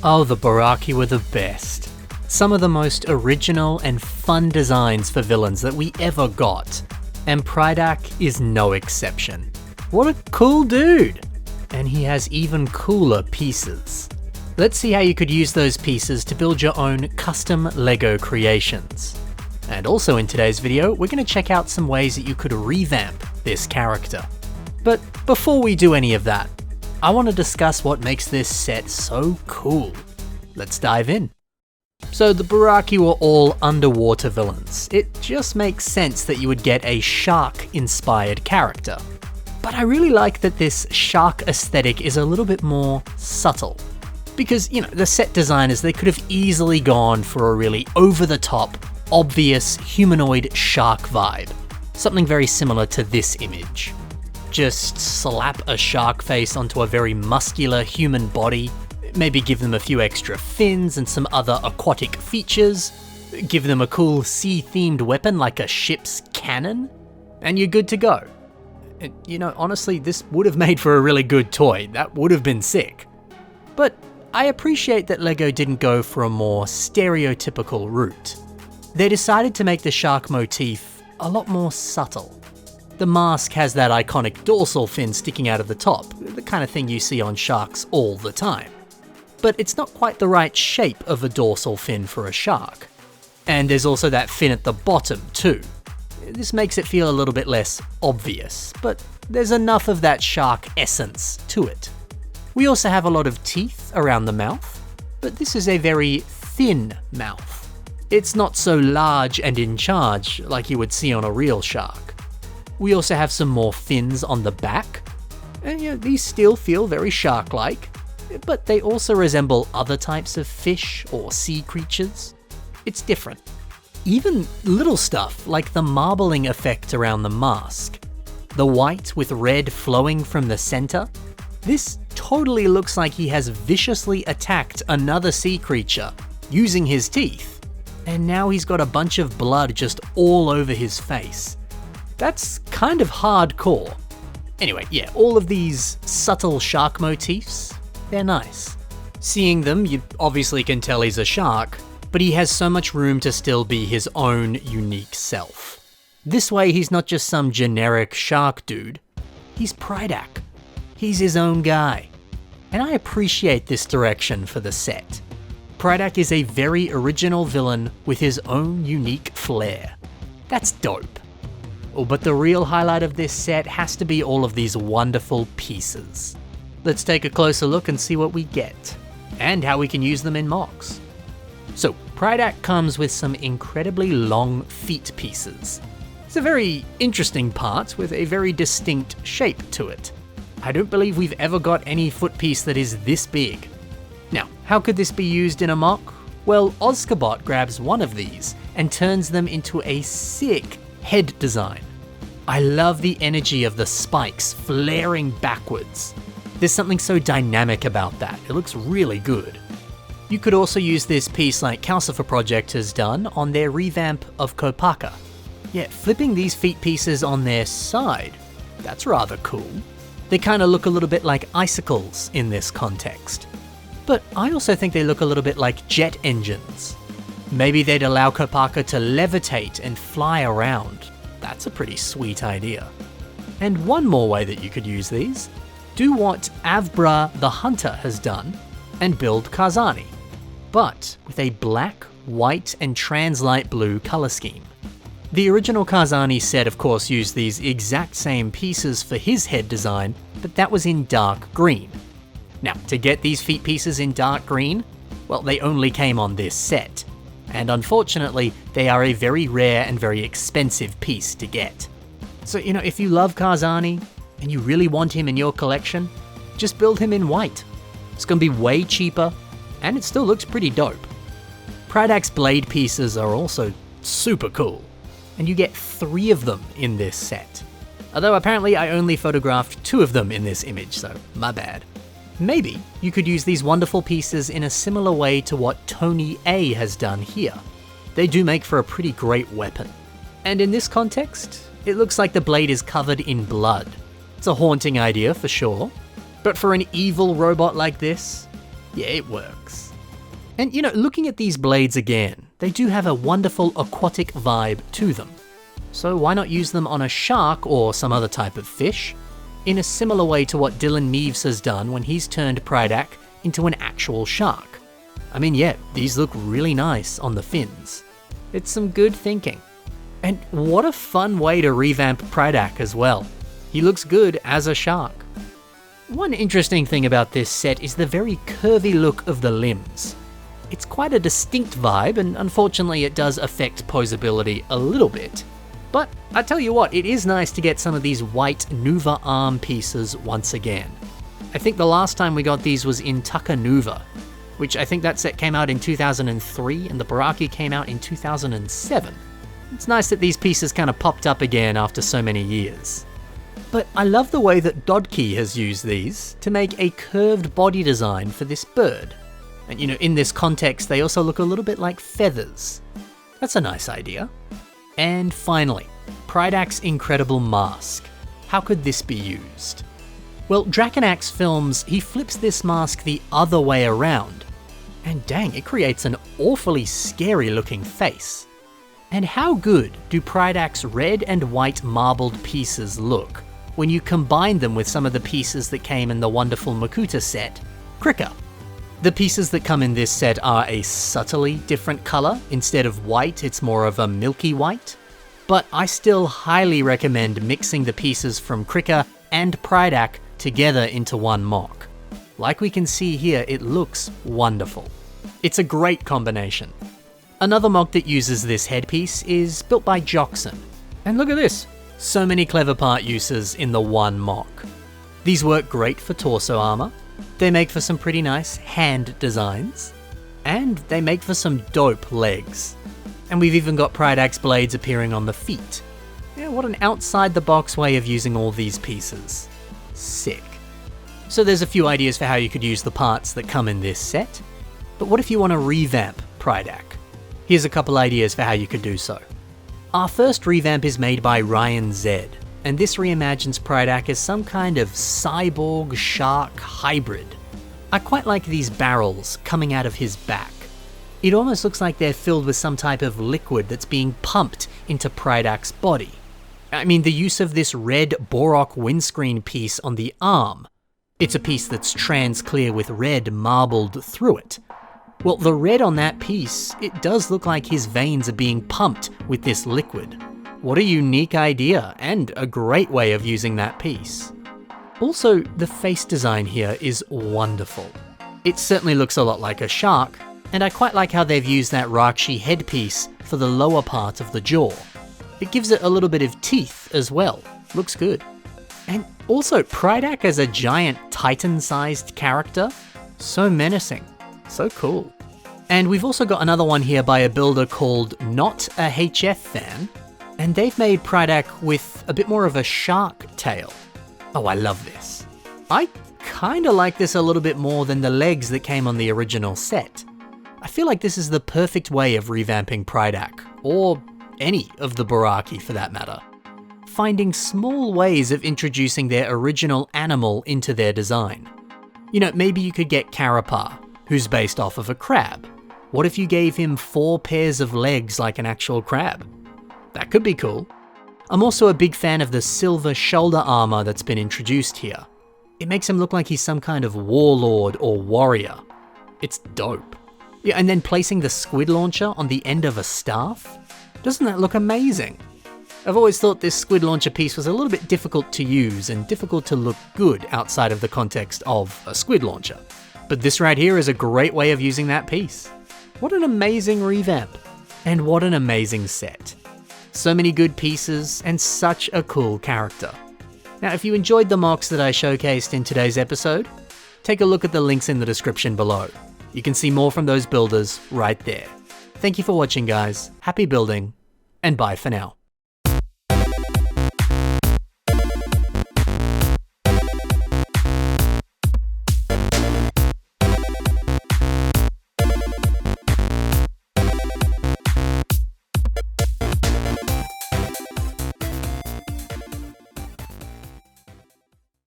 Oh, the Baraki were the best. Some of the most original and fun designs for villains that we ever got. And Prydac is no exception. What a cool dude! And he has even cooler pieces. Let's see how you could use those pieces to build your own custom LEGO creations. And also in today's video, we're going to check out some ways that you could revamp this character. But before we do any of that, I want to discuss what makes this set so cool. Let's dive in. So the Baraki were all underwater villains. It just makes sense that you would get a shark-inspired character. But I really like that this shark aesthetic is a little bit more subtle. Because, the set designers, they could have easily gone for a really over-the-top, obvious humanoid shark vibe. Something very similar to this image. Just slap a shark face onto a very muscular human body, maybe give them a few extra fins and some other aquatic features, give them a cool sea-themed weapon like a ship's cannon, and you're good to go. And, honestly, this would have made for a really good toy. That would have been sick. But I appreciate that LEGO didn't go for a more stereotypical route. They decided to make the shark motif a lot more subtle. The mask has that iconic dorsal fin sticking out of the top, the kind of thing you see on sharks all the time. But it's not quite the right shape of a dorsal fin for a shark. And there's also that fin at the bottom too. This makes it feel a little bit less obvious, but there's enough of that shark essence to it. We also have a lot of teeth around the mouth, but this is a very thin mouth. It's not so large and in charge like you would see on a real shark. We also have some more fins on the back, and these still feel very shark-like, but they also resemble other types of fish or sea creatures. It's different. Even little stuff like the marbling effect around the mask, the white with red flowing from the center, this totally looks like he has viciously attacked another sea creature using his teeth, and now he's got a bunch of blood just all over his face. That's kind of hardcore. Anyway, all of these subtle shark motifs, they're nice. Seeing them, you obviously can tell he's a shark, but he has so much room to still be his own unique self. This way, he's not just some generic shark dude. He's Prydac. He's his own guy. And I appreciate this direction for the set. Prydac is a very original villain with his own unique flair. That's dope. Oh, but the real highlight of this set has to be all of these wonderful pieces. Let's take a closer look and see what we get, and how we can use them in mocks. So, Prydac comes with some incredibly long feet pieces. It's a very interesting part with a very distinct shape to it. I don't believe we've ever got any foot piece that is this big. Now, how could this be used in a mock? Well, Ozkabot grabs one of these and turns them into a sick head design. I love the energy of the spikes flaring backwards. There's something so dynamic about that. It looks really good. You could also use this piece like Calcifer Project has done on their revamp of Kopaka. Flipping these feet pieces on their side, that's rather cool. They kind of look a little bit like icicles in this context. But I also think they look a little bit like jet engines. Maybe they'd allow Kopaka to levitate and fly around. That's a pretty sweet idea. And one more way that you could use these, do what Avbra the Hunter has done and build Kazani, but with a black, white, and translight blue color scheme. The original Kazani set, of course, used these exact same pieces for his head design, but that was in dark green. Now, to get these feet pieces in dark green, well, they only came on this set. And unfortunately, they are a very rare and very expensive piece to get. So, if you love Kazani and you really want him in your collection, just build him in white. It's going to be way cheaper, and it still looks pretty dope. Prydac's blade pieces are also super cool, and you get 3 of them in this set. Although apparently I only photographed 2 of them in this image, so my bad. Maybe you could use these wonderful pieces in a similar way to what Tony A has done here. They do make for a pretty great weapon. And in this context, it looks like the blade is covered in blood. It's a haunting idea for sure, but for an evil robot like this, it works. And looking at these blades again, they do have a wonderful aquatic vibe to them. So why not use them on a shark or some other type of fish, in a similar way to what Dylan Meaves has done when he's turned Prydac into an actual shark. I mean, yeah, these look really nice on the fins. It's some good thinking. And what a fun way to revamp Prydac as well. He looks good as a shark. One interesting thing about this set is the very curvy look of the limbs. It's quite a distinct vibe, and unfortunately it does affect posability a little bit. But I tell you what, it is nice to get some of these white Nuva arm pieces once again. I think the last time we got these was in Tucker Nuva, which I think that set came out in 2003 and the Baraki came out in 2007. It's nice that these pieces kind of popped up again after so many years. But I love the way that Dodkey has used these to make a curved body design for this bird. And in this context, they also look a little bit like feathers. That's a nice idea. And finally, Prydac's incredible mask. How could this be used? Well, Draconax films, he flips this mask the other way around. And dang, it creates an awfully scary looking face. And how good do Prydac's red and white marbled pieces look when you combine them with some of the pieces that came in the wonderful Makuta set, Krika? The pieces that come in this set are a subtly different color. Instead of white, it's more of a milky white. But I still highly recommend mixing the pieces from Krika and Prydac together into one mock. Like we can see here, it looks wonderful. It's a great combination. Another mock that uses this headpiece is built by Joxon. And look at this, so many clever part uses in the one mock. These work great for torso armor, they make for some pretty nice hand designs, and they make for some dope legs. And we've even got Prydac's blades appearing on the feet. Yeah, what an outside the box way of using all these pieces. Sick. So there's a few ideas for how you could use the parts that come in this set, but what if you want to revamp Prydac? Here's a couple ideas for how you could do so. Our first revamp is made by Ryan Zed, and this reimagines Prydac as some kind of cyborg shark hybrid. I quite like these barrels coming out of his back. It almost looks like they're filled with some type of liquid that's being pumped into Prydac's body. I mean, the use of this red Borok windscreen piece on the arm. It's a piece that's trans clear with red marbled through it. Well, the red on that piece, it does look like his veins are being pumped with this liquid. What a unique idea, and a great way of using that piece. Also, the face design here is wonderful. It certainly looks a lot like a shark, and I quite like how they've used that Rakshi headpiece for the lower part of the jaw. It gives it a little bit of teeth as well. Looks good. And also, Prydac as a giant Titan-sized character, so menacing, so cool. And we've also got another one here by a builder called Not a HF Fan, and they've made Prydac with a bit more of a shark tail. Oh, I love this. I kinda like this a little bit more than the legs that came on the original set. I feel like this is the perfect way of revamping Prydac, or any of the Baraki for that matter. Finding small ways of introducing their original animal into their design. Maybe you could get Karapar, who's based off of a crab. What if you gave him 4 pairs of legs like an actual crab? That could be cool. I'm also a big fan of the silver shoulder armor that's been introduced here. It makes him look like he's some kind of warlord or warrior. It's dope. Yeah, and then placing the squid launcher on the end of a staff? Doesn't that look amazing? I've always thought this squid launcher piece was a little bit difficult to use and difficult to look good outside of the context of a squid launcher. But this right here is a great way of using that piece. What an amazing revamp. And what an amazing set. So many good pieces and such a cool character. Now, if you enjoyed the mocks that I showcased in today's episode, take a look at the links in the description below. You can see more from those builders right there. Thank you for watching, guys. Happy building, and bye for now.